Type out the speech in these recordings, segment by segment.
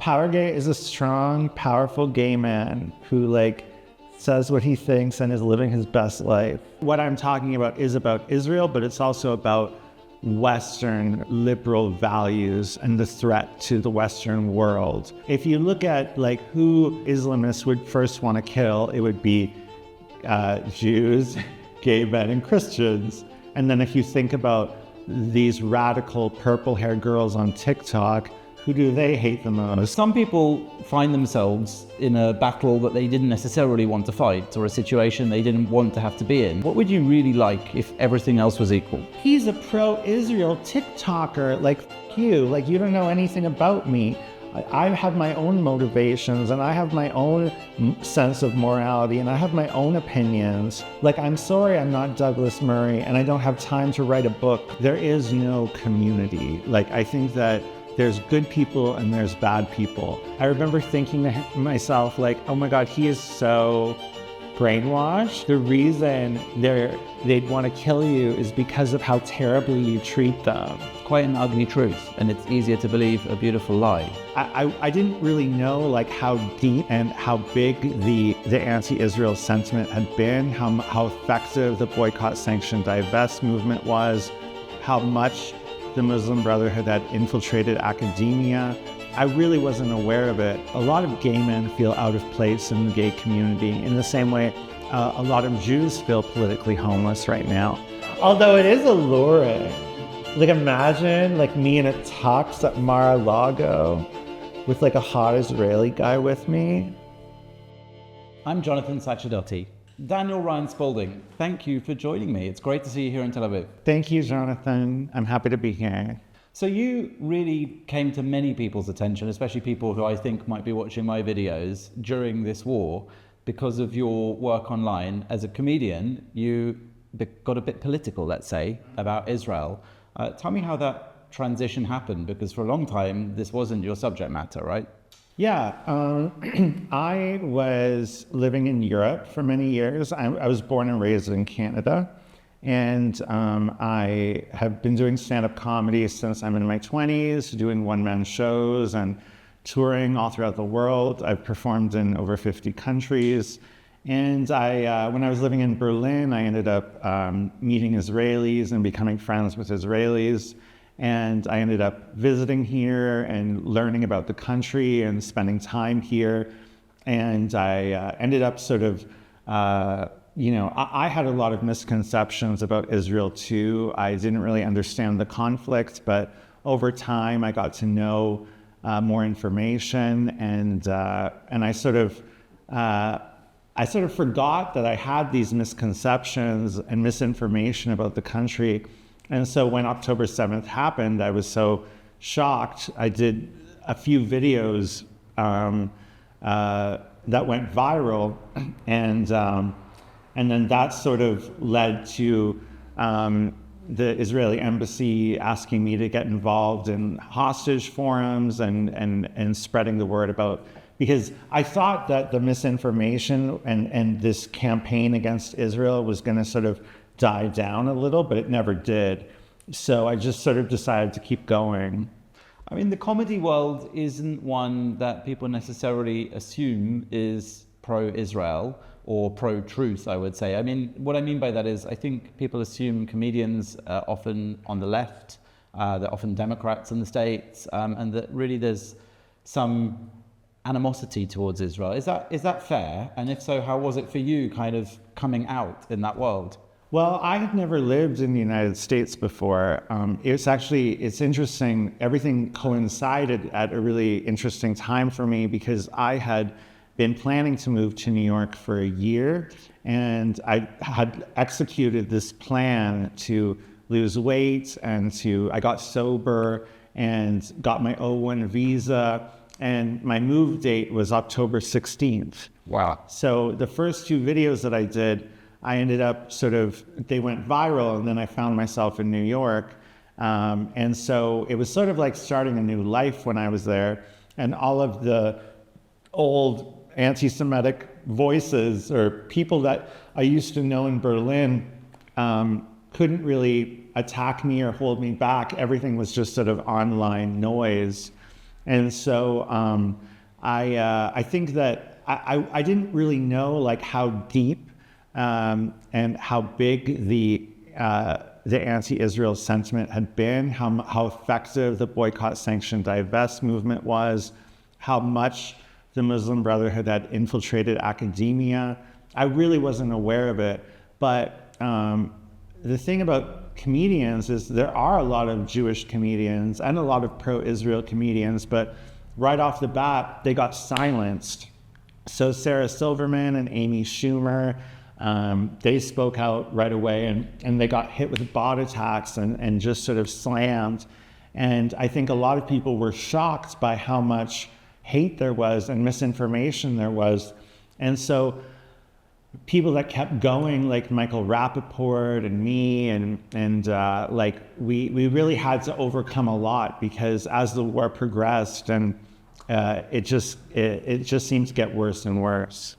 Power gay is a strong, powerful gay man who like says what he thinks and is living his best life. What I'm talking about is about Israel, but it's also about Western liberal values and the threat to the Western world. If you look at like who Islamists would first want to kill, it would be Jews, gay men, and Christians. And then if you think about these radical purple-haired girls on TikTok, who do they hate the most? Some people find themselves in a battle that they didn't necessarily want to fight, or a situation they didn't want to have to be in. What would you really like if everything else was equal? He's a pro-Israel TikToker, like you. Like, you don't know anything about me. I have my own motivations, and I have my own sense of morality, and I have my own opinions. Like, I'm sorry I'm not Douglas Murray, and I don't have time to write a book. There is no community. Like, I think that there's good people and there's bad people. I remember thinking to myself, like, oh my God, he is so brainwashed. The reason they'd want to kill you is because of how terribly you treat them. Quite an ugly truth, and it's easier to believe a beautiful lie. I didn't really know like how deep and how big the anti-Israel sentiment had been, how effective the boycott, sanction, divest movement was, how much the Muslim Brotherhood had infiltrated academia. I really wasn't aware of it. A lot of gay men feel out of place in the gay community in the same way a lot of Jews feel politically homeless right now. Although it is alluring. Like, imagine like me in a tux at Mar-a-Lago with like a hot Israeli guy with me. I'm Jonathan Sacerdoti. Daniel Ryan Spaulding, thank you for joining me. It's great to see you here in Tel Aviv. Thank you, Jonathan. I'm happy to be here. So you really came to many people's attention, especially people who I think might be watching my videos during this war, because of your work online. As a comedian, you got a bit political, let's say, about Israel. Tell me how that transition happened, because for a long time, this wasn't your subject matter, right? Yeah, I was living in Europe for many years. I was born and raised in Canada, and I have been doing stand-up comedy since I'm in my 20s, doing one-man shows and touring all throughout the world. I've performed in over 50 countries, and when I was living in Berlin, I ended up meeting Israelis and becoming friends with Israelis. And I ended up visiting here and learning about the country and spending time here. And I ended up sort of, I had a lot of misconceptions about Israel too. I didn't really understand the conflict, but over time I got to know more information, and I sort of forgot that I had these misconceptions and misinformation about the country. And so when October 7th happened, I was so shocked. I did a few videos that went viral, and then that sort of led to the Israeli embassy asking me to get involved in hostage forums and spreading the word about, because I thought that the misinformation and this campaign against Israel was going to sort of die down a little, but it never did. So I just sort of decided to keep going. I mean, the comedy world isn't one that people necessarily assume is pro-Israel or pro-truth, I would say. I mean, what I mean by that is I think people assume comedians are often on the left, they're often Democrats in the States, and that really there's some animosity towards Israel. Is that fair? And if so, how was it for you kind of coming out in that world? Well, I had never lived in the United States before. It's interesting. Everything coincided at a really interesting time for me, because I had been planning to move to New York for a year, and I had executed this plan to lose weight, and I got sober and got my O1 visa, and my move date was October 16th. Wow. So the first two videos that I did, I ended up they went viral, and then I found myself in New York. And so it was sort of like starting a new life when I was there, and all of the old anti-Semitic voices or people that I used to know in Berlin couldn't really attack me or hold me back. Everything was just sort of online noise. And so I think that I didn't really know like how deep and how big the anti-Israel sentiment had been, how effective the boycott, sanction, divest movement was, how much the Muslim Brotherhood had infiltrated academia. I really wasn't aware of it. But the thing about comedians is there are a lot of Jewish comedians and a lot of pro-Israel comedians, but right off the bat, they got silenced. So Sarah Silverman and Amy Schumer, they spoke out right away, and they got hit with bot attacks and just sort of slammed. And I think a lot of people were shocked by how much hate there was and misinformation there was. And so people that kept going, like Michael Rappaport and me, and like we really had to overcome a lot, because as the war progressed, and it just seems to get worse and worse.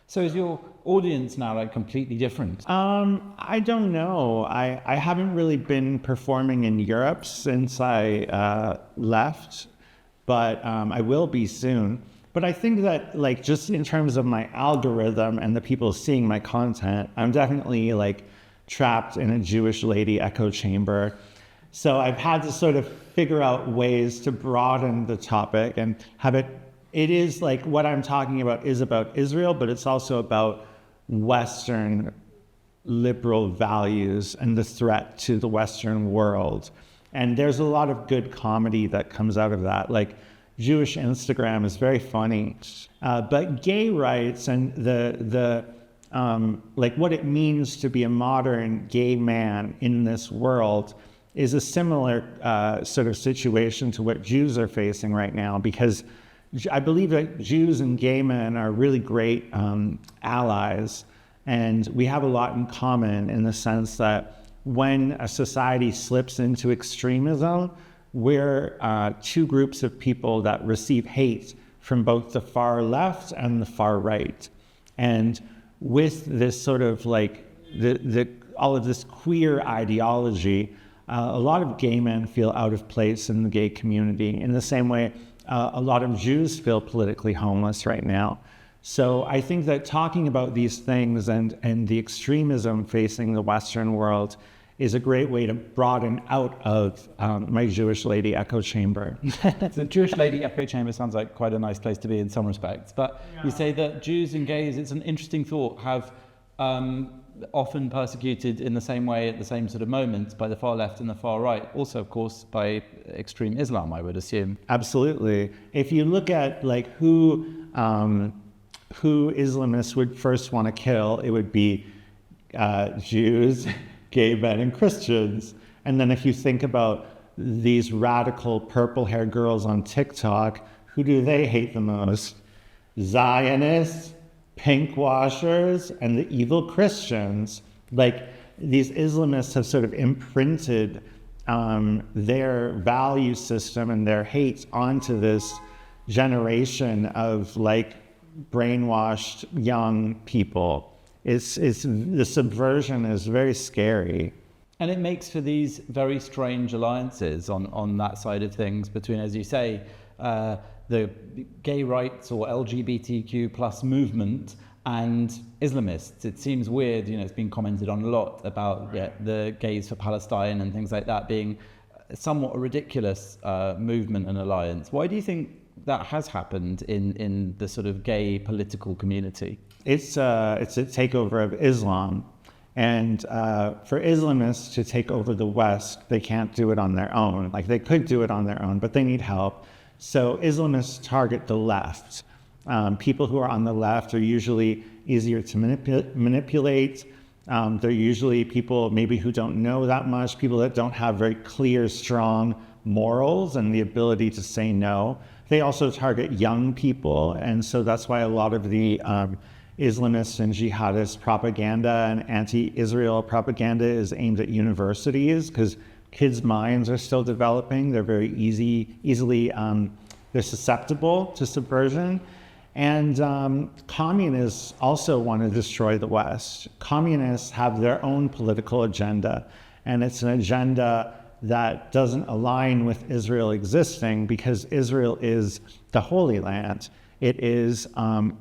So is your audience now like completely different? I don't know. I haven't really been performing in Europe since I left, but I will be soon. But I think that, like, just in terms of my algorithm and the people seeing my content, I'm definitely like trapped in a Jewish lady echo chamber. So I've had to sort of figure out ways to broaden the topic and have it is like what I'm talking about is about Israel, but it's also about Western liberal values and the threat to the Western world. And there's a lot of good comedy that comes out of that. Like, Jewish Instagram is very funny, but gay rights and the like what it means to be a modern gay man in this world is a similar sort of situation to what Jews are facing right now, because I believe that Jews and gay men are really great allies, and we have a lot in common in the sense that when a society slips into extremism, we're two groups of people that receive hate from both the far left and the far right. And with this sort of like all of this queer ideology, a lot of gay men feel out of place in the gay community, in the same way a lot of Jews feel politically homeless right now. So I think that talking about these things and the extremism facing the Western world is a great way to broaden out of my Jewish lady echo chamber. The Jewish lady echo chamber sounds like quite a nice place to be in some respects. But you say that Jews and gays, it's an interesting thought, have often persecuted in the same way at the same sort of moments by the far left and the far right. Also, of course, by extreme Islam, I would assume. Absolutely. If you look at like who Islamists would first want to kill, it would be Jews, gay men, and Christians. And then if you think about these radical purple-haired girls on TikTok, who do they hate the most? Zionists, pink washers, and the evil Christians. Like, these Islamists have sort of imprinted their value system and their hate onto this generation of like brainwashed young people. It's the subversion is very scary. And it makes for these very strange alliances on that side of things between, as you say, the gay rights or LGBTQ plus movement and Islamists. It seems weird, it's been commented on a lot about the Gays for Palestine and things like that being somewhat a ridiculous movement and alliance. Why do you think that has happened in the sort of gay political community? It's a takeover of Islam. And for Islamists to take over the West, they can't do it on their own. Like, they could do it on their own, but they need help. So Islamists target the left. People who are on the left are usually easier to manipulate. They're usually people maybe who don't know that much, people that don't have very clear, strong morals and the ability to say no. They also target young people, and so that's why a lot of the Islamist and jihadist propaganda and anti-Israel propaganda is aimed at universities, because kids' minds are still developing. They're very easily they're susceptible to subversion. And communists also want to destroy the West. Communists have their own political agenda, and it's an agenda that doesn't align with Israel existing, because Israel is the Holy Land. It is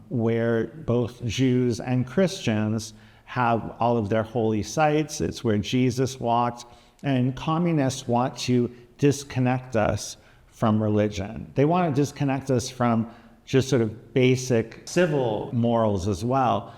where both Jews and Christians have all of their holy sites. It's where Jesus walked. And communists want to disconnect us from religion. They want to disconnect us from just sort of basic civil morals as well.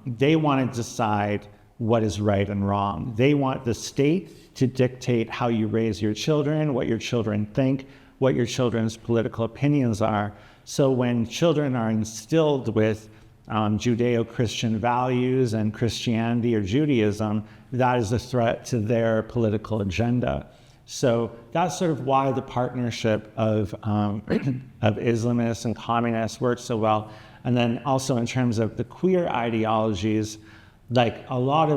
They want to decide what is right and wrong. They want the state to dictate how you raise your children, what your children think, what your children's political opinions are. So when children are instilled with Judeo-Christian values and Christianity or Judaism, that is a threat to their political agenda. So that's sort of why the partnership of Islamists and communists works so well. And then also in terms of the queer ideologies, like a lot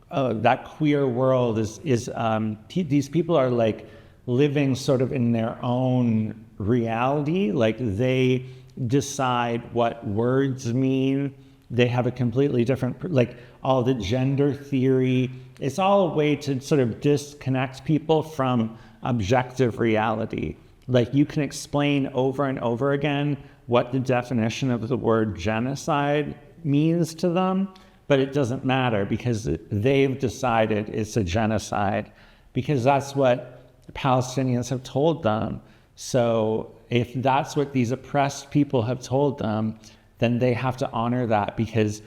of that queer world is these people are like living sort of in their own reality. Like they decide what words mean. They have a completely different, like all the gender theory. It's all a way to sort of disconnect people from objective reality. Like you can explain over and over again what the definition of the word genocide means to them, but it doesn't matter because they've decided it's a genocide, because that's what Palestinians have told them. So if that's what these oppressed people have told them, then they have to honor that because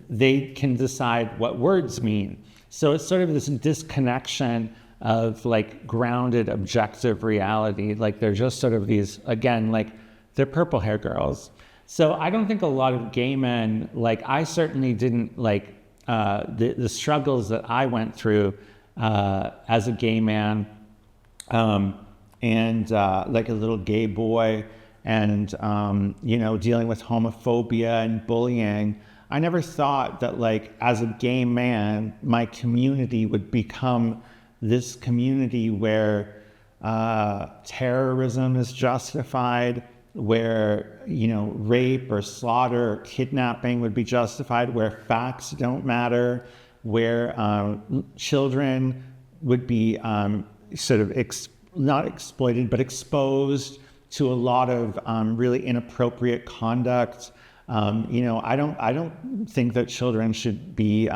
they can decide what words mean. So it's sort of this disconnection of like grounded objective reality. Like they're just sort of these, again, like they're purple hair girls. So I don't think a lot of gay men, like I certainly didn't like the struggles that I went through as a gay man and like a little gay boy and, you know, dealing with homophobia and bullying. I never thought that like as a gay man, my community would become this community where terrorism is justified, where, you know, rape or slaughter or kidnapping would be justified, where facts don't matter, where children would be sort of not exploited, but exposed to a lot of really inappropriate conduct. You know, I don't think that children should be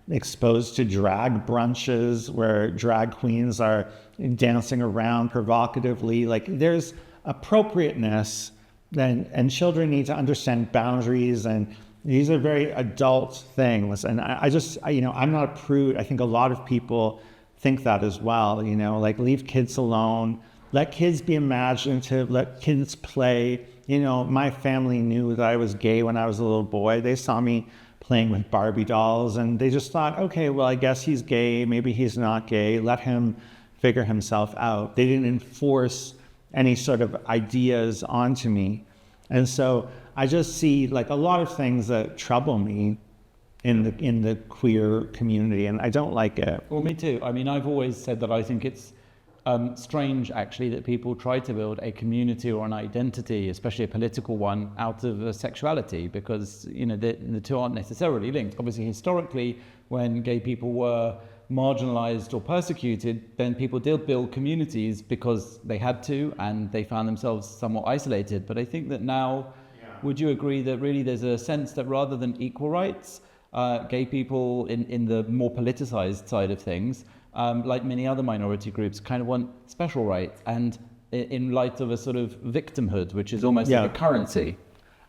exposed to drag brunches where drag queens are dancing around provocatively. Like there's appropriateness, and children need to understand boundaries, and these are very adult things. And I just, you know, I'm not a prude. I think a lot of people think that as well, you know, like leave kids alone, let kids be imaginative, let kids play. You know, my family knew that I was gay when I was a little boy. They saw me playing with Barbie dolls and they just thought, okay, well, I guess he's gay, maybe he's not gay, let him figure himself out. They didn't enforce any sort of ideas onto me. And so I just see like a lot of things that trouble me in the queer community, and I don't like it. Well, me too. I mean, I've always said that I think it's strange, actually, that people try to build a community or an identity, especially a political one, out of sexuality, because, you know, the two aren't necessarily linked. Obviously, historically, when gay people were marginalized or persecuted, then people did build communities because they had to, and they found themselves somewhat isolated. But I think that now, would you agree that really there's a sense that rather than equal rights, gay people in the more politicized side of things, like many other minority groups, kind of want special rights, and in light of a sort of victimhood, which is almost like a currency.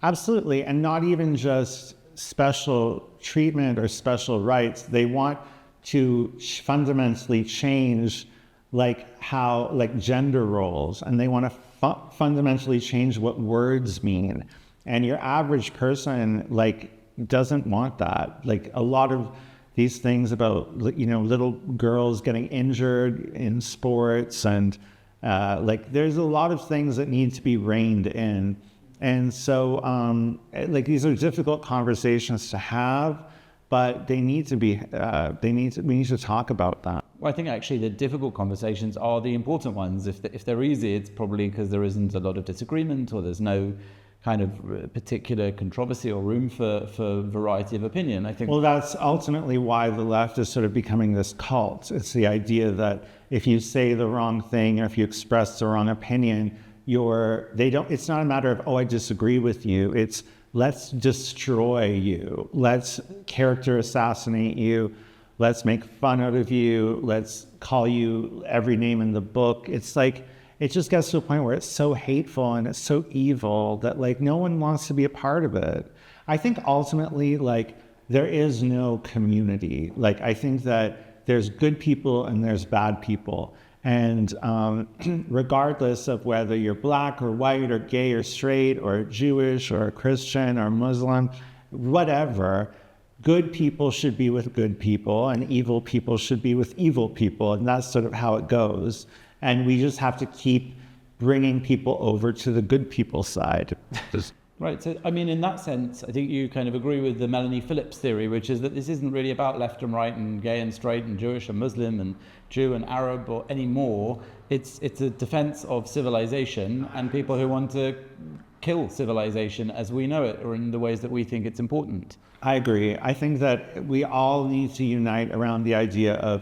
Absolutely, and not even just special treatment or special rights. They want to fundamentally change like how, like gender roles, and they want to fundamentally change what words mean. And your average person like doesn't want that. Like a lot of these things about, you know, little girls getting injured in sports, and like there's a lot of things that need to be reined in. And so like these are difficult conversations to have, but they need to be, we need to talk about that. Well, I think actually the difficult conversations are the important ones. If they're easy, it's probably because there isn't a lot of disagreement, or there's no kind of particular controversy or room for variety of opinion. I think. Well, that's ultimately why the left is sort of becoming this cult. It's the idea that if you say the wrong thing or if you express the wrong opinion, it's not a matter of, oh, I disagree with you. It's let's destroy you. Let's character assassinate you. Let's make fun out of you. Let's call you every name in the book. It's like, it just gets to a point where it's so hateful and it's so evil that like no one wants to be a part of it. I think ultimately, like, there is no community. Like, I think that there's good people and there's bad people. And regardless of whether you're black or white or gay or straight or Jewish or Christian or Muslim, whatever, good people should be with good people and evil people should be with evil people. And that's sort of how it goes. And we just have to keep bringing people over to the good people side. Right. So, I mean, in that sense, I think you kind of agree with the Melanie Phillips theory, which is that this isn't really about left and right and gay and straight and Jewish and Muslim and Jew and Arab or any more. It's a defense of civilization and people who want to kill civilization as we know it or in the ways that we think it's important. I agree. I think that we all need to unite around the idea of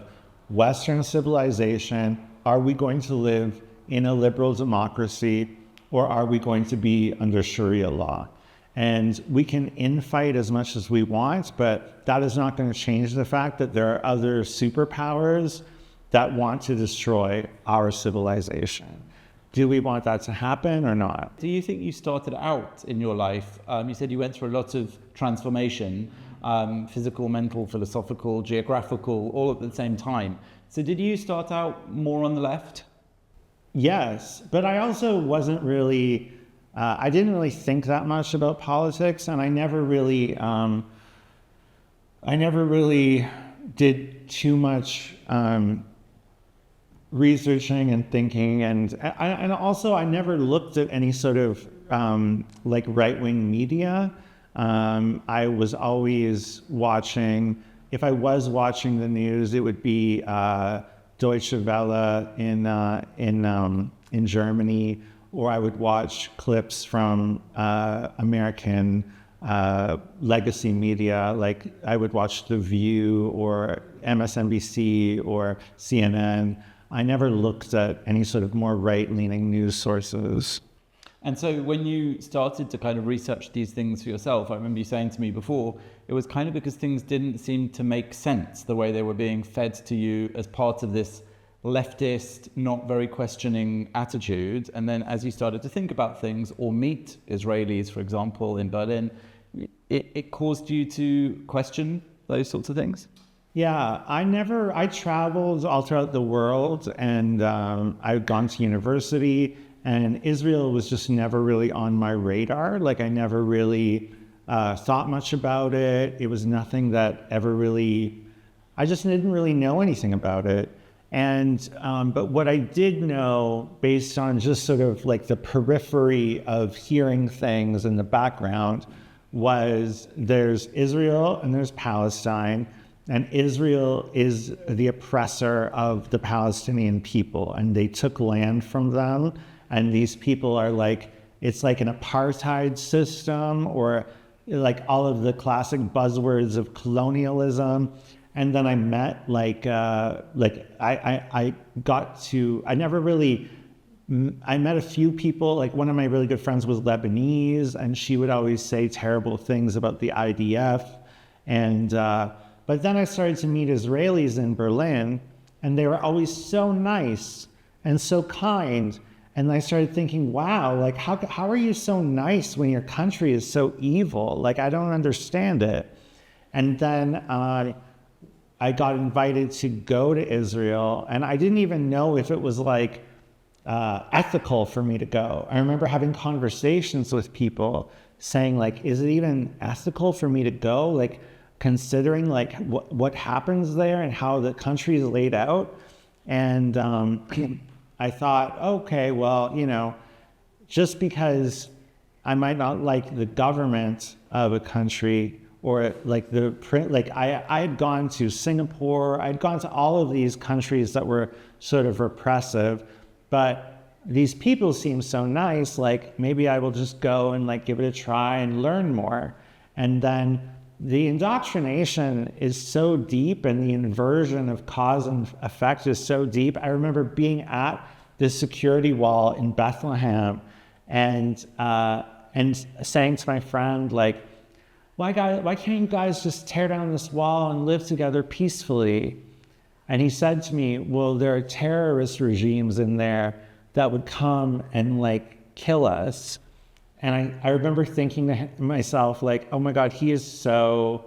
Western civilization. Are we going to live in a liberal democracy, or are we going to be under Sharia law? And we can infight as much as we want, but that is not going to change the fact that there are other superpowers that want to destroy our civilization. Do we want that to happen or not? Do you think you started out in your life, you said you went through a lot of transformation, physical, mental, philosophical, geographical, all at the same time. So did you start out more on the left? Yes, but I also wasn't really, I didn't really think that much about politics, and I never really did too much researching and thinking, and also I never looked at any sort of like right-wing media. I was always watching, if I was watching the news, it would be Deutsche Welle in Germany, or I would watch clips from American legacy media, like I would watch The View or MSNBC or CNN. I never looked at any sort of more right-leaning news sources. And so when you started to kind of research these things for yourself, I remember you saying to me before, it was kind of because things didn't seem to make sense the way they were being fed to you as part of this leftist, not very questioning attitude. And then as you started to think about things or meet Israelis, for example, in Berlin, it caused you to question those sorts of things? Yeah, I traveled all throughout the world, and I've gone to university, and Israel was just never really on my radar. Like, I never really thought much about it. It was nothing that ever really, I just didn't really know anything about it. And, but what I did know, based on just sort of like the periphery of hearing things in the background, was there's Israel and there's Palestine. And Israel is the oppressor of the Palestinian people, and they took land from them. And these people are like, it's like an apartheid system, or like all of the classic buzzwords of colonialism. And then I met I met a few people. Like, one of my really good friends was Lebanese, and she would always say terrible things about the IDF. And, but then I started to meet Israelis in Berlin, and they were always so nice and so kind. And I started thinking, wow, like, how are you so nice when your country is so evil? Like, I don't understand it. And then I got invited to go to Israel, and I didn't even know if it was like ethical for me to go. I remember having conversations with people saying, like, is it even ethical for me to go? Like, considering like what happens there and how the country is laid out. And I thought, okay, well, you know, just because I might not like the government of a country, or like I had gone to Singapore, I'd gone to all of these countries that were sort of repressive, but these people seem so nice, like maybe I will just go and like give it a try and learn more. And then the indoctrination is so deep, and the inversion of cause and effect is so deep. I remember being at this security wall in Bethlehem and saying to my friend, like, why can't you guys just tear down this wall and live together peacefully? And he said to me, well, there are terrorist regimes in there that would come and like kill us. And I remember thinking to myself, like, oh my God, he is so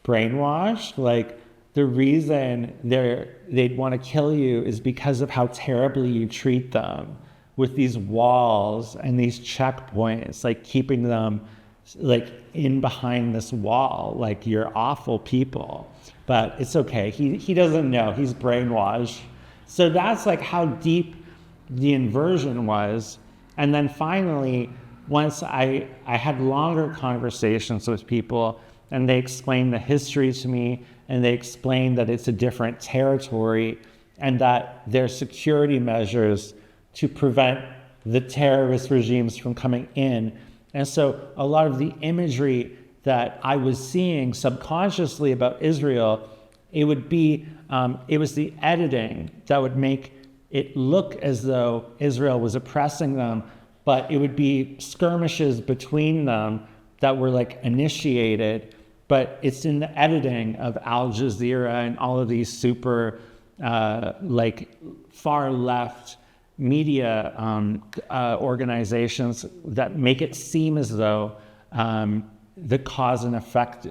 brainwashed. Like, the reason they'd want to kill you is because of how terribly you treat them with these walls and these checkpoints, like keeping them like in behind this wall, like you're awful people. But it's okay. He doesn't know. He's brainwashed. So that's like how deep the inversion was. And then finally, once I had longer conversations with people, and they explained the history to me, and they explained that it's a different territory, and that there's security measures to prevent the terrorist regimes from coming in. And so a lot of the imagery that I was seeing subconsciously about Israel, it was the editing that would make it look as though Israel was oppressing them, but it would be skirmishes between them that were like initiated. But it's in the editing of Al Jazeera and all of these super like far left media organizations that make it seem as though the cause and effect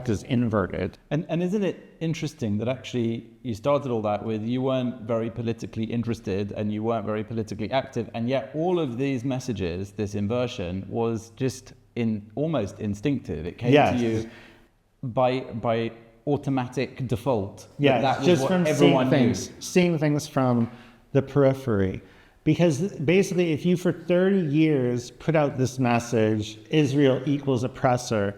is inverted. And isn't it interesting that actually you started all that with you weren't very politically interested and you weren't very politically active, and yet all of these messages, this inversion, was just almost instinctive. It came to you by automatic default. Yeah, that was just what from everyone seeing things from the periphery. Because basically, if you for 30 years put out this message, Israel equals oppressor,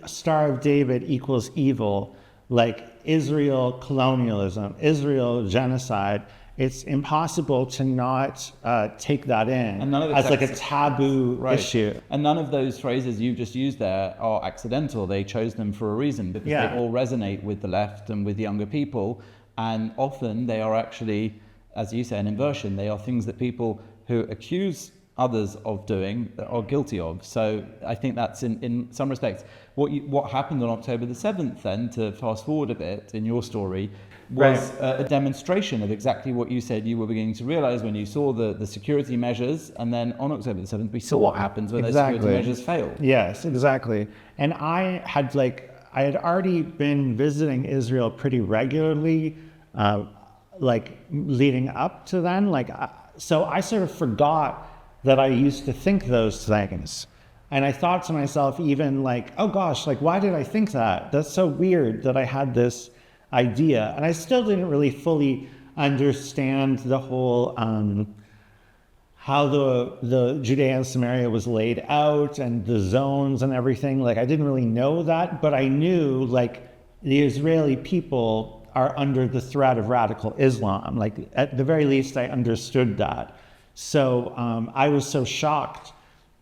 Star of David equals evil, like Israel colonialism, Israel genocide, it's impossible to not take that in as like a taboo issue. And none of those phrases you just used there are accidental. They chose them for a reason, because they all resonate with the left and with younger people. And often they are actually, as you say, an inversion. They are things that people who accuse others of doing are guilty of. So I think that's in some respects what happened on October the 7th, then, to fast forward a bit in your story, was a demonstration of exactly what you said you were beginning to realize when you saw the security measures. And then on October the 7th, we saw what happens when those security measures fail. Yes, exactly. And I had already been visiting Israel pretty regularly, like leading up to then, so I sort of forgot that I used to think those things. And I thought to myself even like, oh gosh, like why did I think that? That's so weird that I had this idea. And I still didn't really fully understand the whole, how the Judea and Samaria was laid out and the zones and everything. Like I didn't really know that, but I knew like the Israeli people are under the threat of radical Islam. Like at the very least, I understood that. So I was so shocked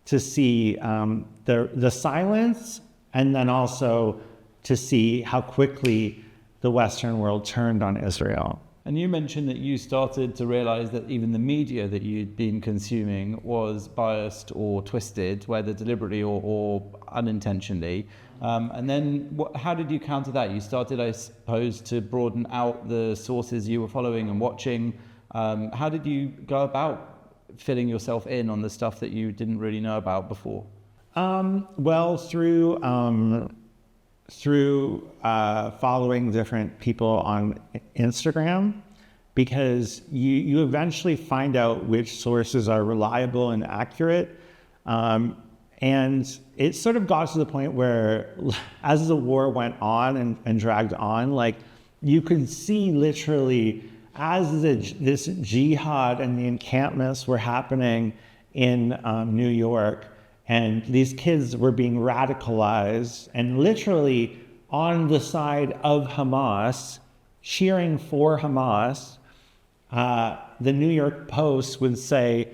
to see the silence, and then also to see how quickly the Western world turned on Israel. And you mentioned that you started to realize that even the media that you'd been consuming was biased or twisted, whether deliberately or unintentionally. And then how did you counter that? You started, I suppose, to broaden out the sources you were following and watching. How did you go about filling yourself in on the stuff that you didn't really know about before? Well, through following different people on Instagram, because you eventually find out which sources are reliable and accurate. And it sort of got to the point where as the war went on and dragged on, like you could see literally as this jihad and the encampments were happening in New York, and these kids were being radicalized and literally on the side of Hamas, cheering for Hamas, the New York Post would say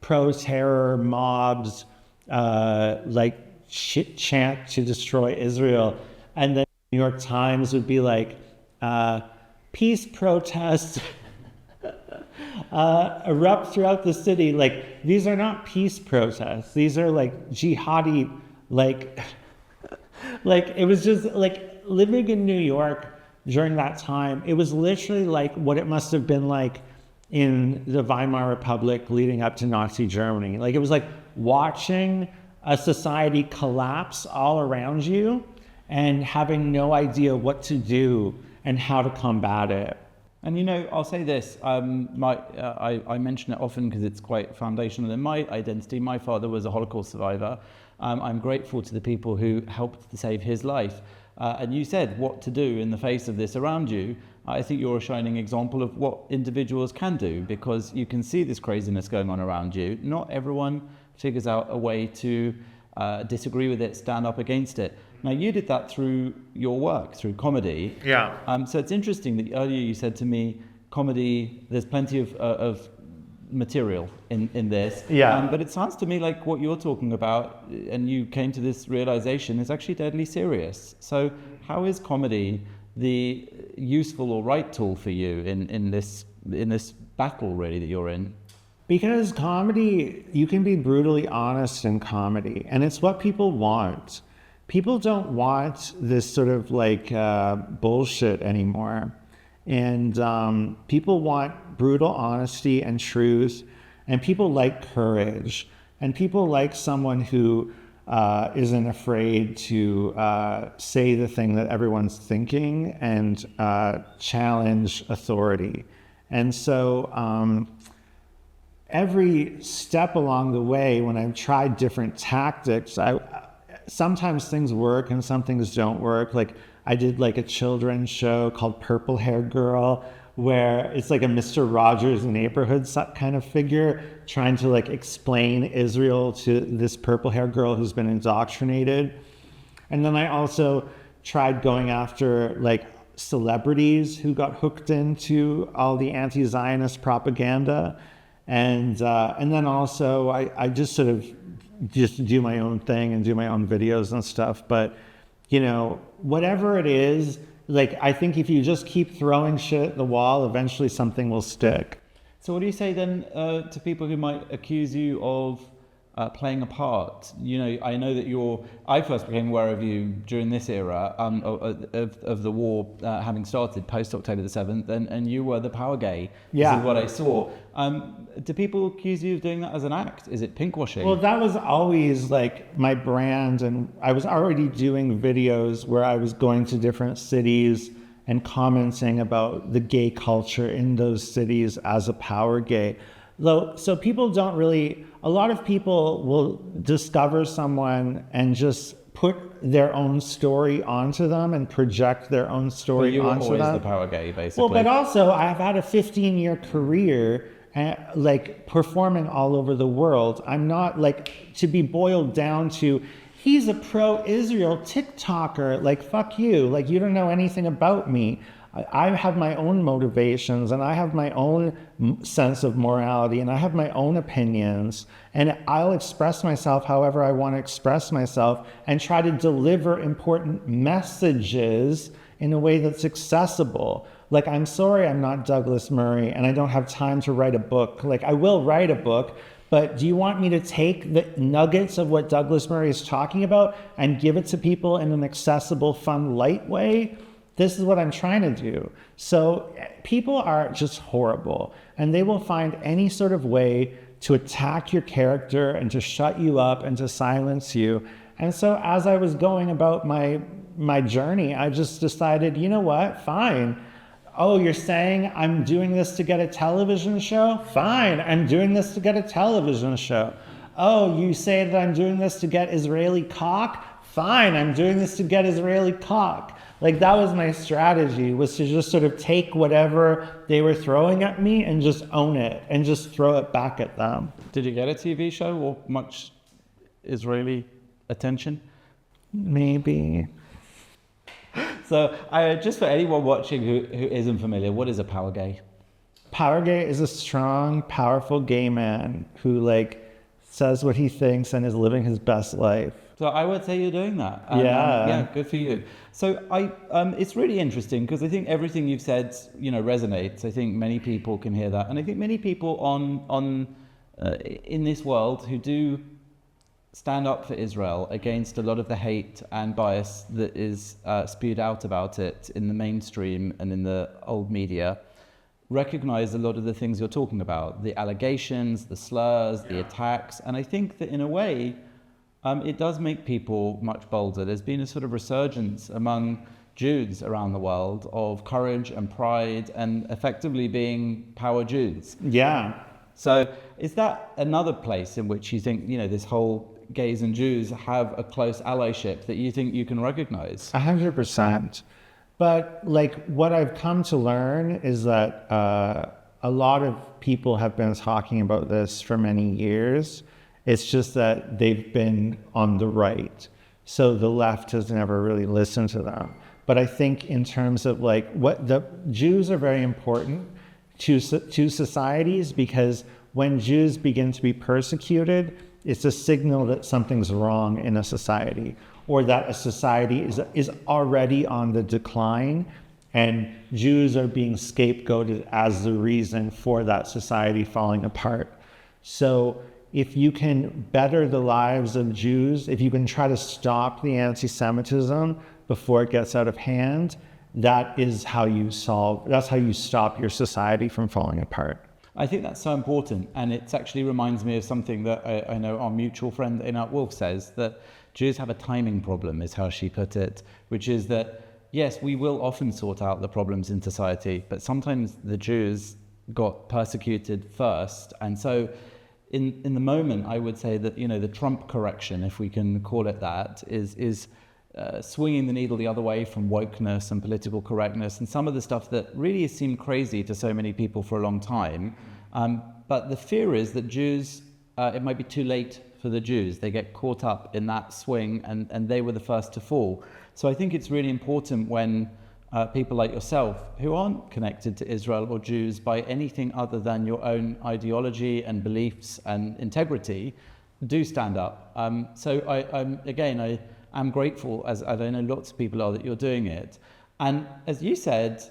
pro-terror mobs like chant to destroy Israel, and then the New York Times would be like peace protests erupt throughout the city. Like, these are not peace protests. These are like jihadi, like it was just like living in New York during that time. It was literally like what it must have been like in the Weimar Republic leading up to Nazi Germany. Like, it was like watching a society collapse all around you and having no idea what to do and how to combat it. And you know, I'll say this, I mention it often because it's quite foundational in my identity. My father was a Holocaust survivor. I'm grateful to the people who helped to save his life. And you said what to do in the face of this around you. I think you're a shining example of what individuals can do, because you can see this craziness going on around you. Not everyone figures out a way to disagree with it, stand up against it. Now, you did that through your work, through comedy. Yeah. So it's interesting that earlier you said to me, comedy, there's plenty of material in this. Yeah. But it sounds to me like what you're talking about, and you came to this realization, is actually deadly serious. So how is comedy the useful or right tool for you in this battle, really, that you're in? Because comedy, you can be brutally honest in comedy, and it's what people want. People don't want this sort of like bullshit anymore. And people want brutal honesty and truth, and people like courage, and people like someone who isn't afraid to say the thing that everyone's thinking and challenge authority. And so every step along the way, when I've tried different tactics, sometimes things work and some things don't work. Like, I did like a children's show called Purple Hair Girl, where it's like a Mr. Rogers Neighborhood kind of figure trying to like explain Israel to this purple hair girl who's been indoctrinated. And then I also tried going after like celebrities who got hooked into all the anti-Zionist propaganda. And then also I just sort of just do my own thing and do my own videos and stuff. But, you know, whatever it is, like, I think if you just keep throwing shit at the wall, eventually something will stick. So what do you say then to people who might accuse you of playing a part? You know, I know that I first became aware of you during this era of the war having started post October the 7th, and you were the power gay. Yeah. This is what I saw. Do people accuse you of doing that as an act? Is it pinkwashing? Well, that was always like my brand, and I was already doing videos where I was going to different cities and commenting about the gay culture in those cities as a power gay. So people don't really, a lot of people will discover someone and just put their own story onto them and project their own story onto them. You were always the power gay, basically. Well, but also I've had a 15-year career like performing all over the world. I'm not like to be boiled down to, he's a pro-Israel TikToker. Like, fuck you. Like, you don't know anything about me. I have my own motivations, and I have my own sense of morality, and I have my own opinions, and I'll express myself however I want to express myself and try to deliver important messages in a way that's accessible. Like, I'm sorry I'm not Douglas Murray and I don't have time to write a book. Like, I will write a book, but do you want me to take the nuggets of what Douglas Murray is talking about and give it to people in an accessible, fun, light way? This is what I'm trying to do. So people are just horrible, and they will find any sort of way to attack your character and to shut you up and to silence you. And so as I was going about my journey, I just decided, you know what, fine. Oh, you're saying I'm doing this to get a television show? Fine, I'm doing this to get a television show. Oh, you say that I'm doing this to get Israeli cock? Fine, I'm doing this to get Israeli cock. Like, that was my strategy, was to just sort of take whatever they were throwing at me and just own it and just throw it back at them. Did you get a TV show or much Israeli attention? Maybe. So just for anyone watching who isn't familiar, what is a power gay? Power gay is a strong, powerful gay man who like says what he thinks and is living his best life. So I would say you're doing that. Yeah. Yeah, good for you. So it's really interesting because I think everything you've said, resonates. I think many people can hear that, and I think many people in this world who do stand up for Israel against a lot of the hate and bias that is spewed out about it in the mainstream and in the old media, recognize a lot of the things you're talking about, the allegations, the slurs, the attacks. And I think that in a way, it does make people much bolder. There's been a sort of resurgence among Jews around the world of courage and pride and effectively being power Jews. Yeah. So is that another place in which you think, this whole gays and Jews have a close allyship that you think you can recognize? 100%. But like what I've come to learn is that a lot of people have been talking about this for many years. It's just that they've been on the right. So the left has never really listened to them. But I think in terms of like what the Jews are very important to societies, because when Jews begin to be persecuted, it's a signal that something's wrong in a society, or that a society is already on the decline, and Jews are being scapegoated as the reason for that society falling apart. So if you can better the lives of Jews, if you can try to stop the anti-Semitism before it gets out of hand, that's how you stop your society from falling apart. I think that's so important, and it actually reminds me of something that I know our mutual friend Einat Wolf says, that Jews have a timing problem, is how she put it, which is that, yes, we will often sort out the problems in society, but sometimes the Jews got persecuted first. And so in the moment, I would say that, the Trump correction, if we can call it that, is swinging the needle the other way from wokeness and political correctness and some of the stuff that really seemed crazy to so many people for a long time. But the fear is that Jews, it might be too late for the Jews. They get caught up in that swing, and they were the first to fall. So I think it's really important when people like yourself, who aren't connected to Israel or Jews by anything other than your own ideology and beliefs and integrity, do stand up. So I'm grateful, as I know lots of people are, that you're doing it. And as you said,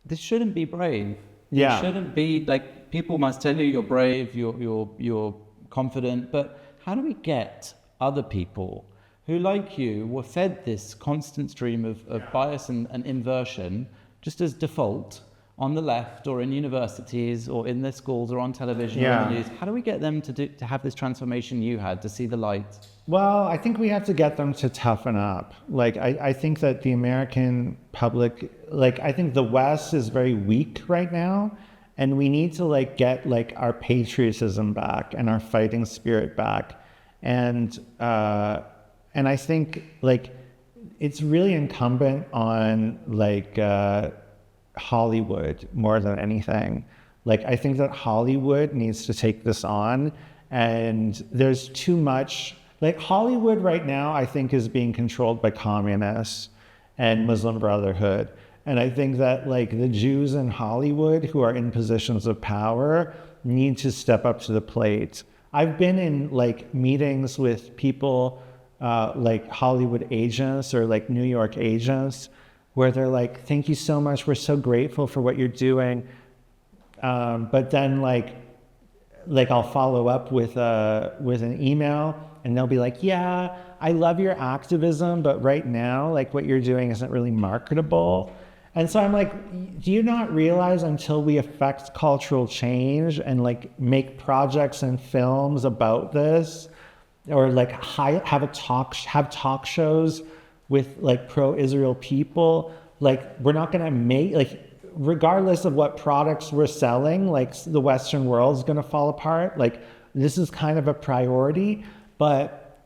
this shouldn't be brave. Yeah. It shouldn't be like, people must tell you you're brave, you're confident, but how do we get other people who, like you, were fed this constant stream of bias and inversion just as default on the left or in universities or in their schools or on television or on the news? How do we get them to have this transformation you had, to see the light? Well, I think we have to get them to toughen up. Like, I think that the American public, I think the West is very weak right now, and we need to get our patriotism back and our fighting spirit back. And I think it's really incumbent on Hollywood more than anything. I think that Hollywood needs to take this on, and there's too much. Hollywood right now, I think, is being controlled by communists and Muslim Brotherhood. And I think that the Jews in Hollywood who are in positions of power need to step up to the plate. I've been in meetings with people Hollywood agents or New York agents, where they're like, "Thank you so much. We're so grateful for what you're doing." But then I'll follow up with an email, and they'll be like, "Yeah, I love your activism, but right now, what you're doing isn't really marketable." And so I'm like, do you not realize until we affect cultural change and make projects and films about this, or have talk shows with pro-Israel people, we're not gonna make regardless of what products we're selling, the Western world is gonna fall apart. This is kind of a priority, but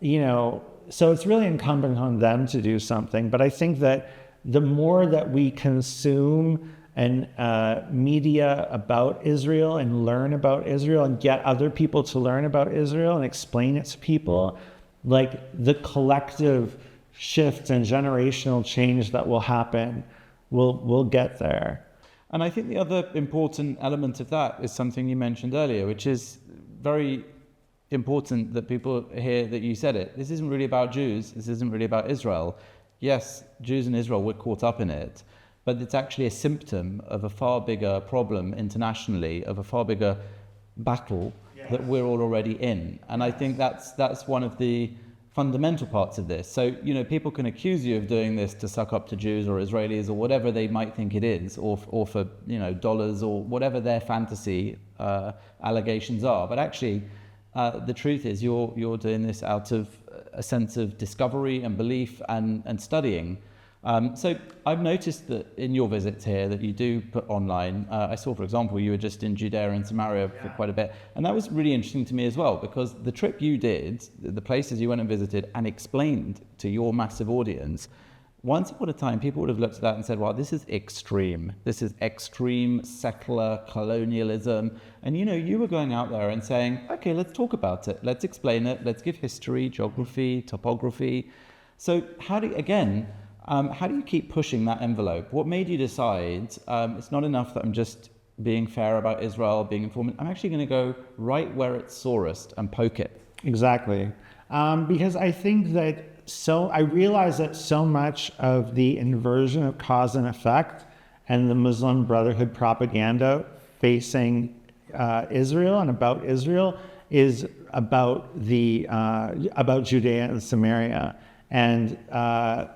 so it's really incumbent on them to do something. But I think that the more that we consume and media about Israel and learn about Israel and get other people to learn about Israel and explain it to people, the collective shift and generational change that will happen, we'll get there. And I think the other important element of that is something you mentioned earlier, which is very important that people hear that you said it. This isn't really about Jews. This isn't really about Israel. Yes, Jews and Israel were caught up in it, but it's actually a symptom of a far bigger problem internationally, of a far bigger battle that we're all already in. And I think that's one of the fundamental parts of this. So, people can accuse you of doing this to suck up to Jews or Israelis or whatever they might think it is, or for, dollars or whatever their fantasy allegations are. But actually, the truth is you're doing this out of a sense of discovery and belief and studying. So I've noticed that in your visits here that you do put online. I saw, for example, you were just in Judea and Samaria for quite a bit. And that was really interesting to me as well, because the trip you did, the places you went and visited and explained to your massive audience, once upon a time, people would have looked at that and said, wow, this is extreme. This is extreme secular colonialism. And, you were going out there and saying, okay, let's talk about it. Let's explain it. Let's give history, geography, topography. So how do you keep pushing that envelope? What made you decide it's not enough that I'm just being fair about Israel, being informative? I'm actually going to go right where it's sorest and poke it. Exactly. Because I think that I realize that so much of the inversion of cause and effect and the Muslim Brotherhood propaganda facing Israel and about Israel is about about Judea and Samaria, and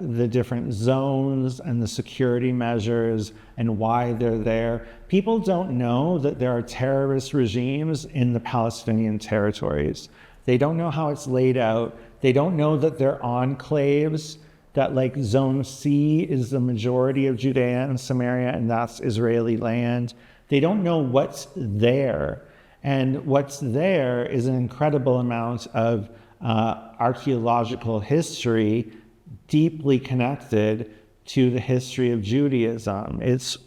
the different zones and the security measures and why they're there. People don't know that there are terrorist regimes in the Palestinian territories. They don't know how it's laid out. They don't know that they're enclaves, that like Zone C is the majority of Judea and Samaria, and that's Israeli land. They don't know what's there. And what's there is an incredible amount of archaeological history deeply connected to the history of Judaism. It's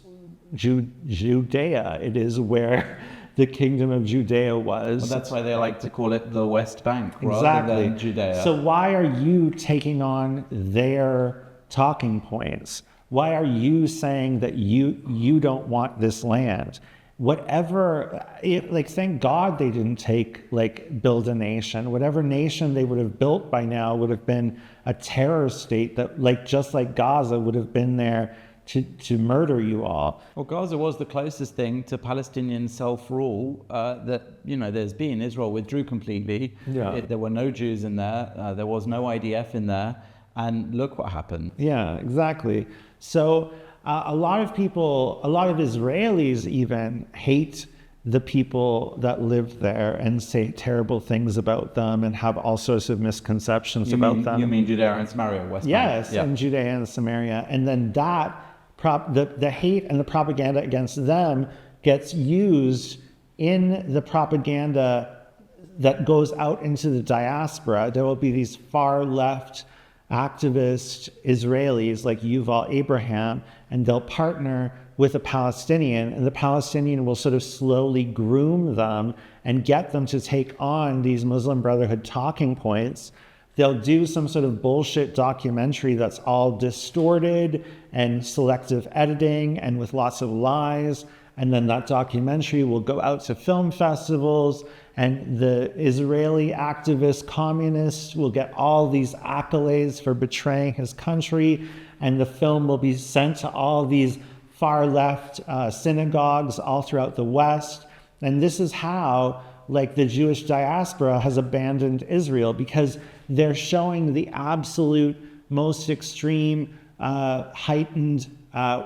Judea. It is where the kingdom of Judea was. Well, that's why they like to call it the West Bank rather than Judea. So why are you taking on their talking points? Why are you saying that you don't want this land? Thank God they didn't build a nation. Whatever nation they would have built by now would have been a terror state that just like Gaza would have been there to murder you all. Well, Gaza was the closest thing to Palestinian self-rule that there's been. Israel withdrew completely. There were no Jews in there. There was no IDF in there, and look what happened. Yeah, exactly. So a lot of Israelis even hate the people that live there and say terrible things about them and have all sorts of misconceptions about them. You mean Judea and Samaria, West Bank? Yes, and Judea and Samaria. And then the hate and the propaganda against them gets used in the propaganda that goes out into the diaspora. There will be these far left activist Israelis like Yuval Abraham, and they'll partner with a Palestinian, and the Palestinian will sort of slowly groom them and get them to take on these Muslim Brotherhood talking points. They'll do some sort of bullshit documentary that's all distorted and selective editing and with lots of lies. And then that documentary will go out to film festivals, and the Israeli activist communists will get all these accolades for betraying his country. And the film will be sent to all these far left synagogues all throughout the West. And this is how the Jewish diaspora has abandoned Israel, because they're showing the absolute most extreme, heightened,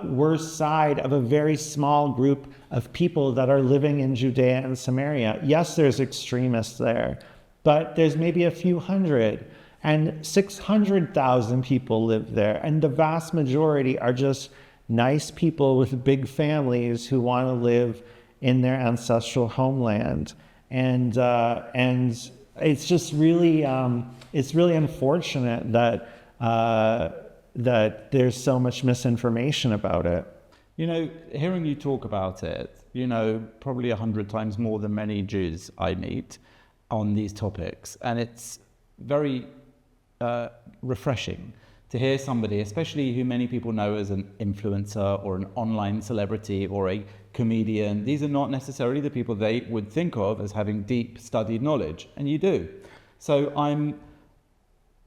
worst side of a very small group of people that are living in Judea and Samaria. Yes, there's extremists there, but there's maybe a few hundred, and 600,000 people live there, and the vast majority are just nice people with big families who want to live in their ancestral homeland. And it's just really unfortunate that that there's so much misinformation about it. Hearing you talk about it, probably 100 times more than many Jews I meet on these topics, and it's very refreshing to hear somebody, especially who many people know as an influencer or an online celebrity or a comedian, these are not necessarily the people they would think of as having deep studied knowledge, and you do. So I'm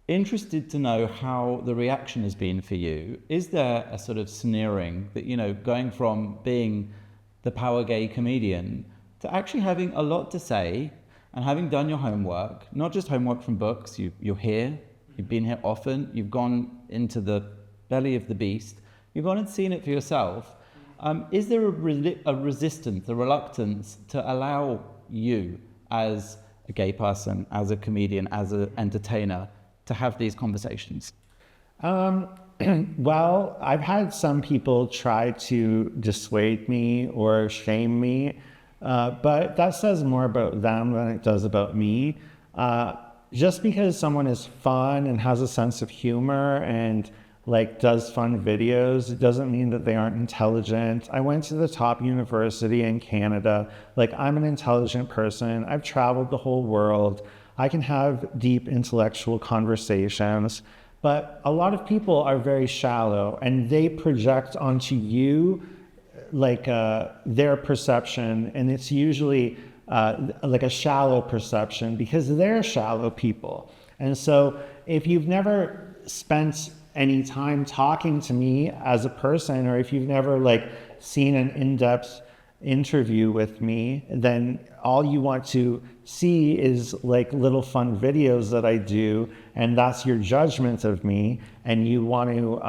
interested to know how the reaction has been for you. Is there a sort of sneering that, you know, going from being the power gay comedian to actually having a lot to say and having done your homework, not just homework from books, you're here, you've been here often, you've gone into the belly of the beast, you've gone and seen it for yourself. Is there a resistance, a reluctance to allow you as a gay person, as a comedian, as an entertainer, to have these conversations? Well, I've had some people try to dissuade me or shame me, but that says more about them than it does about me. Just because someone is fun and has a sense of humor and like does fun videos, it doesn't mean that they aren't intelligent. I went to the top university in Canada. Like, I'm an intelligent person. I've traveled the whole world. I can have deep intellectual conversations, but a lot of people are very shallow and they project onto you like their perception, and it's usually like a shallow perception because they're shallow people. And so if you've never spent any time talking to me as a person, or if you've never like seen an in-depth interview with me, then all you want to see is like little fun videos that I do, and that's your judgment of me, and you want to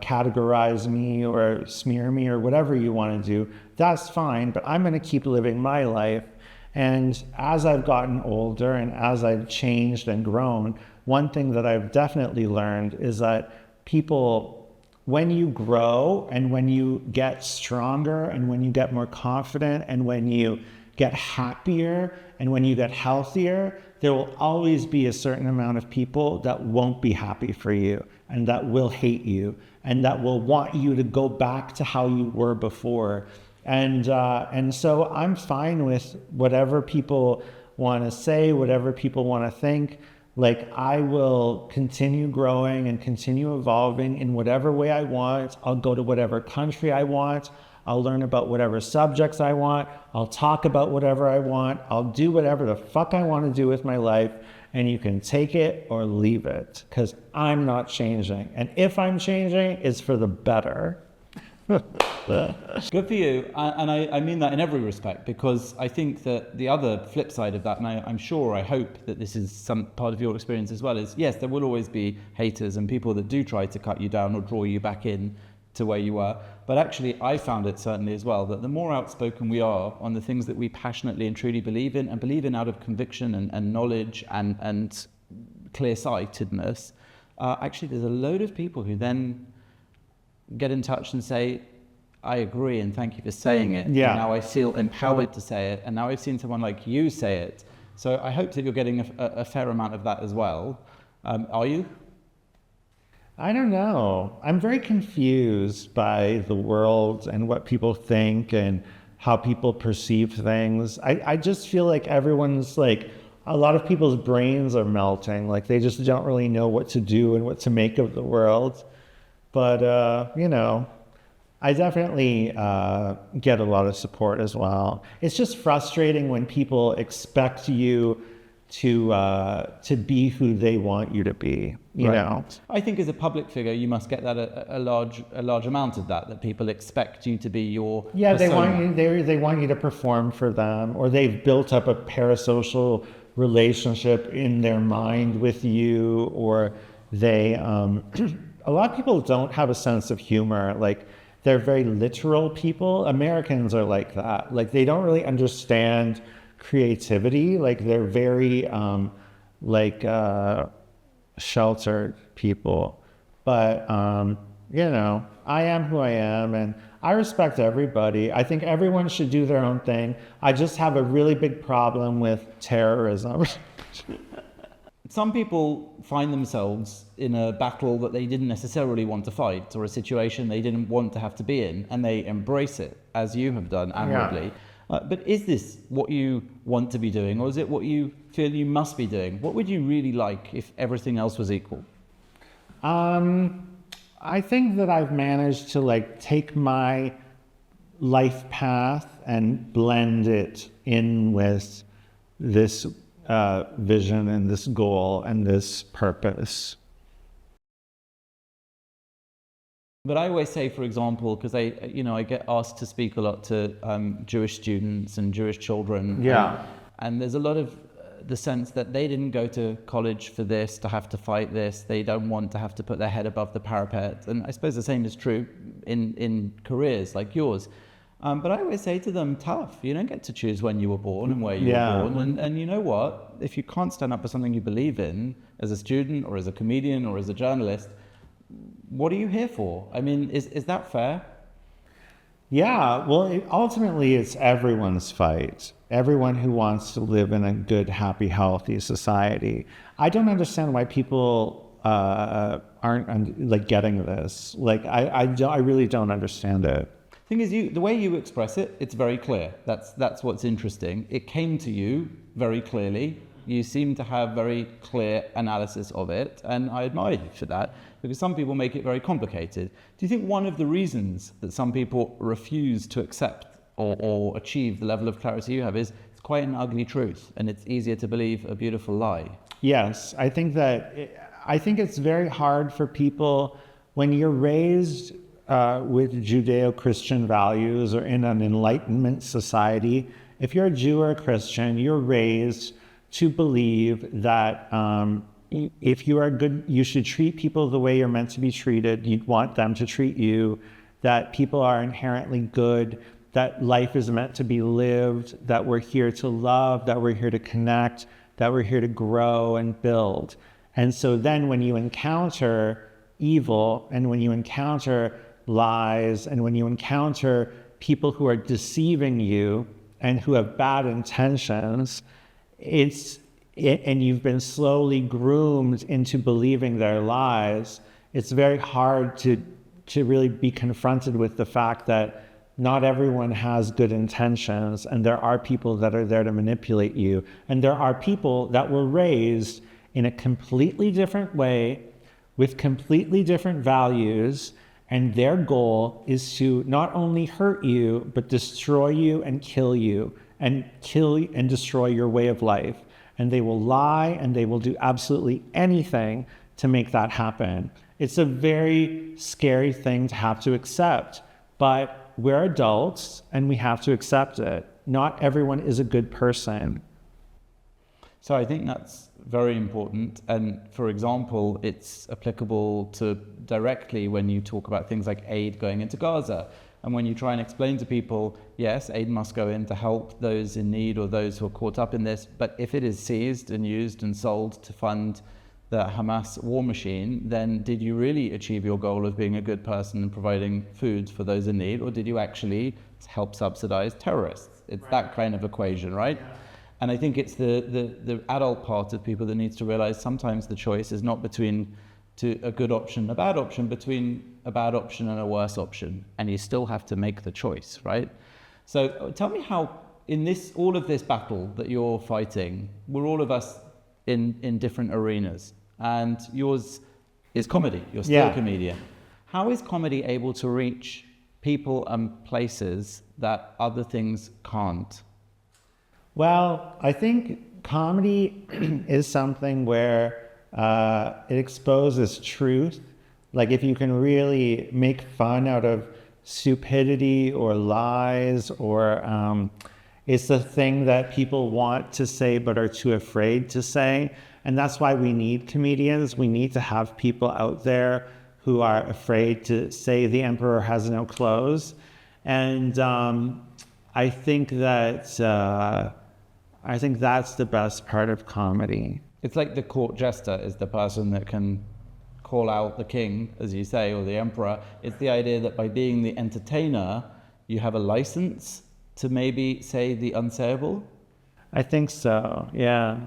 categorize me or smear me or whatever you want to do. That's fine, but I'm going to keep living my life. And as I've gotten older and as I've changed and grown, one thing that I've definitely learned is that people, when you grow and when you get stronger and when you get more confident and when you get happier and when you get healthier, there will always be a certain amount of people that won't be happy for you and that will hate you and that will want you to go back to how you were before. And so I'm fine with whatever people want to say, whatever people want to think. Like, I will continue growing and continue evolving in whatever way I want. I'll go to whatever country I want. I'll learn about whatever subjects I want. I'll talk about whatever I want. I'll do whatever the fuck I want to do with my life. And you can take it or leave it, because I'm not changing. And if I'm changing, it's for the better. Good for you. And I mean that in every respect, because I think that the other flip side of that, and I'm sure, I hope that this is some part of your experience as well, is yes, there will always be haters and people that do try to cut you down or draw you back in to where you were. But actually, I found it certainly as well that the more outspoken we are on the things that we passionately and truly believe in, and believe in out of conviction and knowledge and clear-sightedness, actually there's a load of people who then get in touch and say, I agree and thank you for saying it. Yeah. And now I feel empowered to say it. And now I've seen someone like you say it. So I hope that you're getting a fair amount of that as well. Are you? I don't know. I'm very confused by the world and what people think and how people perceive things. I just feel like everyone's like, a lot of people's brains are melting. Like, they just don't really know what to do and what to make of the world. But, you know, I definitely get a lot of support as well. It's just frustrating when people expect you to be who they want you to be, you know? I think as a public figure, you must get that a large amount of that people expect you to be your persona. they want you to perform for them, or they've built up a parasocial relationship in their mind with you, or they a lot of people don't have a sense of humor. Like, they're very literal people. Americans are like that. Like, they don't really understand creativity. Like, they're very sheltered people. But you know, I am who I am, and I respect everybody. I think everyone should do their own thing. I just have a really big problem with terrorism. Some people find themselves in a battle that they didn't necessarily want to fight, or a situation they didn't want to have to be in, and they embrace it, as you have done admirably. Yeah. But is this what you want to be doing, or is it what you feel you must be doing? What would you really like if everything else was equal? I think that I've managed to like take my life path and blend it in with this vision and this goal and this purpose. But I always say, for example, because I get asked to speak a lot to Jewish students and Jewish children. Yeah. And there's a lot of the sense that they didn't go to college for this, to have to fight this. They don't want to have to put their head above the parapet. And I suppose the same is true in careers like yours. But I always say to them, tough. You don't get to choose when you were born and where you were born. And you know what? If you can't stand up for something you believe in as a student or as a comedian or as a journalist, what are you here for? I mean, is that fair? Yeah, well, ultimately, it's everyone's fight. Everyone who wants to live in a good, happy, healthy society. I don't understand why people aren't like getting this. Like, I really don't understand it. Thing is, the way you express it, it's very clear. That's what's interesting. It came to you very clearly. You seem to have very clear analysis of it, and I admire you for that, because some people make it very complicated. Do you think one of the reasons that some people refuse to accept or achieve the level of clarity you have is it's quite an ugly truth, and it's easier to believe a beautiful lie? Yes, I think it's very hard for people when you're raised with Judeo-Christian values or in an Enlightenment society. If you're a Jew or a Christian, you're raised to believe that if you are good, you should treat people the way you're meant to be treated. You'd want them to treat you, that people are inherently good, that life is meant to be lived, that we're here to love, that we're here to connect, that we're here to grow and build. And so then when you encounter evil and when you encounter lies and when you encounter people who are deceiving you and who have bad intentions, and you've been slowly groomed into believing their lies, it's very hard to really be confronted with the fact that not everyone has good intentions, and there are people that are there to manipulate you. And there are people that were raised in a completely different way, with completely different values, and their goal is to not only hurt you, but destroy you and kill you, and destroy your way of life. And they will lie and they will do absolutely anything to make that happen. It's a very scary thing to have to accept, but we're adults and we have to accept it. Not everyone is a good person. So I think that's very important. And for example, it's applicable to directly when you talk about things like aid going into Gaza. And when you try and explain to people, yes, aid must go in to help those in need or those who are caught up in this, but if it is seized and used and sold to fund the Hamas war machine, then did you really achieve your goal of being a good person and providing food for those in need, or did you actually help subsidize terrorists? It's that kind of equation, right? Yeah. And I think it's the adult part of people that needs to realize sometimes the choice is not between a good option, a bad option, between a bad option and a worse option, and you still have to make the choice, right? So tell me how, in all of this battle that you're fighting, we're all of us in different arenas, and yours is comedy. You're still a comedian. How is comedy able to reach people and places that other things can't? Well, I think comedy is something where it exposes truth. Like if you can really make fun out of stupidity or lies, or it's the thing that people want to say but are too afraid to say. And that's why we need comedians. We need to have people out there who are afraid to say the emperor has no clothes. And I think that's the best part of comedy. It's like the court jester is the person that can call out the king, as you say, or the emperor. It's the idea that by being the entertainer, you have a license to maybe say the unsayable. I think so, yeah.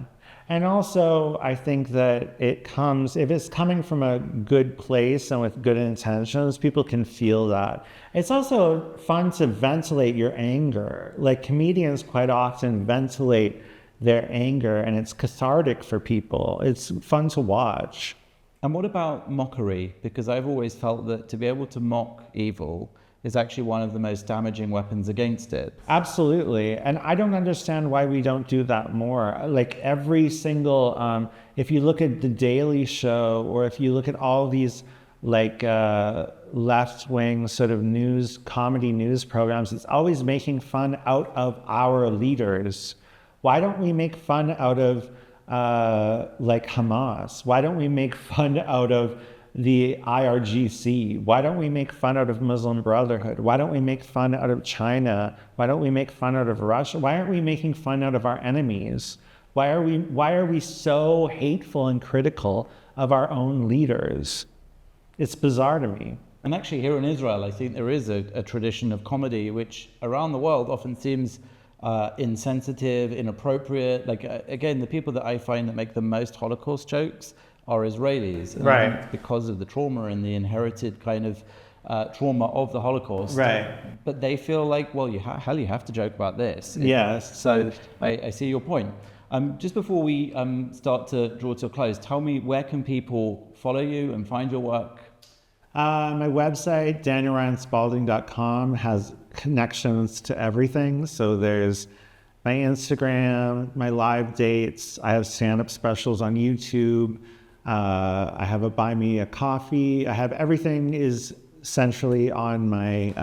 And also, I think that if it's coming from a good place and with good intentions, people can feel that. It's also fun to ventilate your anger. Like comedians quite often ventilate their anger, and it's cathartic for people. It's fun to watch. And what about mockery? Because I've always felt that to be able to mock evil is actually one of the most damaging weapons against it. Absolutely. And I don't understand why we don't do that more. Like every single, if you look at The Daily Show, or if you look at all these like left-wing sort of comedy news programs, it's always making fun out of our leaders. Why don't we make fun out of like Hamas? Why don't we make fun out of the IRGC? Why don't we make fun out of Muslim Brotherhood? Why don't we make fun out of China? Why don't we make fun out of Russia? Why aren't we making fun out of our enemies? Why are we so hateful and critical of our own leaders? It's bizarre to me. And actually here in Israel, I think there is a tradition of comedy which around the world often seems insensitive, inappropriate. Like, again, the people that I find that make the most Holocaust jokes are Israelis. Right. Because of the trauma and the inherited kind of trauma of the Holocaust. Right. But they feel like, well, you have to joke about this. Yes. So I see your point. Just before we start to draw to a close, tell me, where can people follow you and find your work? My website, danielryanspaulding.com, has connections to everything. So there's my Instagram, my live dates. I have stand-up specials on YouTube. I have a buy me a coffee. I have everything is essentially on my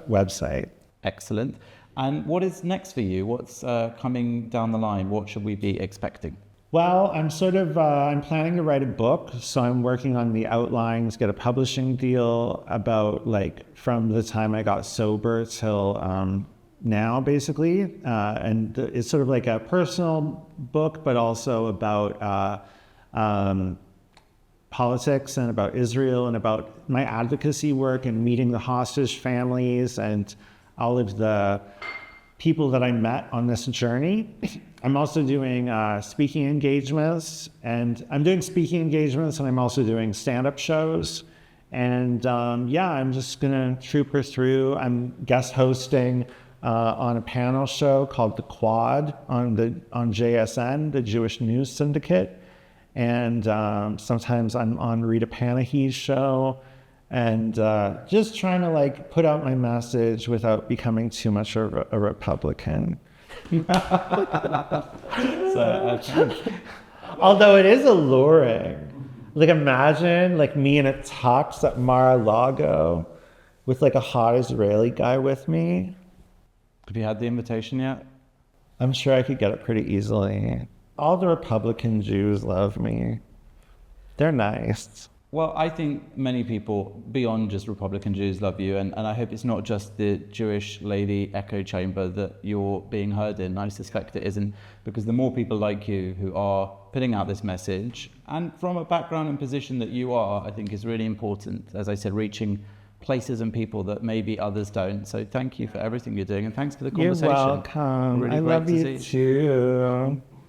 website. Excellent. And what is next for you? What's coming down the line? What should we be expecting? Well, I'm I'm planning to write a book, so I'm working on the outlines, get a publishing deal about like from the time I got sober till now, basically. And it's sort of like a personal book, but also about politics and about Israel and about my advocacy work and meeting the hostage families and all of the people that I met on this journey. I'm also doing speaking engagements, and I'm also doing stand-up shows. And I'm just gonna troop her through. I'm guest hosting on a panel show called The Quad on JSN, the Jewish News Syndicate. And sometimes I'm on Rita Panahi's show, and just trying to like put out my message without becoming too much of a Republican. Although it is alluring. Like imagine like me in a tux at Mar-a-Lago with like a hot Israeli guy with me. Have you had the invitation yet? I'm sure I could get it pretty easily. All the Republican Jews love me. They're nice. Well, I think many people beyond just Republican Jews love you, and I hope it's not just the Jewish lady echo chamber that you're being heard in. I suspect it isn't, because the more people like you who are putting out this message, and from a background and position that you are, I think is really important, as I said, reaching places and people that maybe others don't. So thank you for everything you're doing, and thanks for the conversation. You're welcome. Really I great love to you see you. too.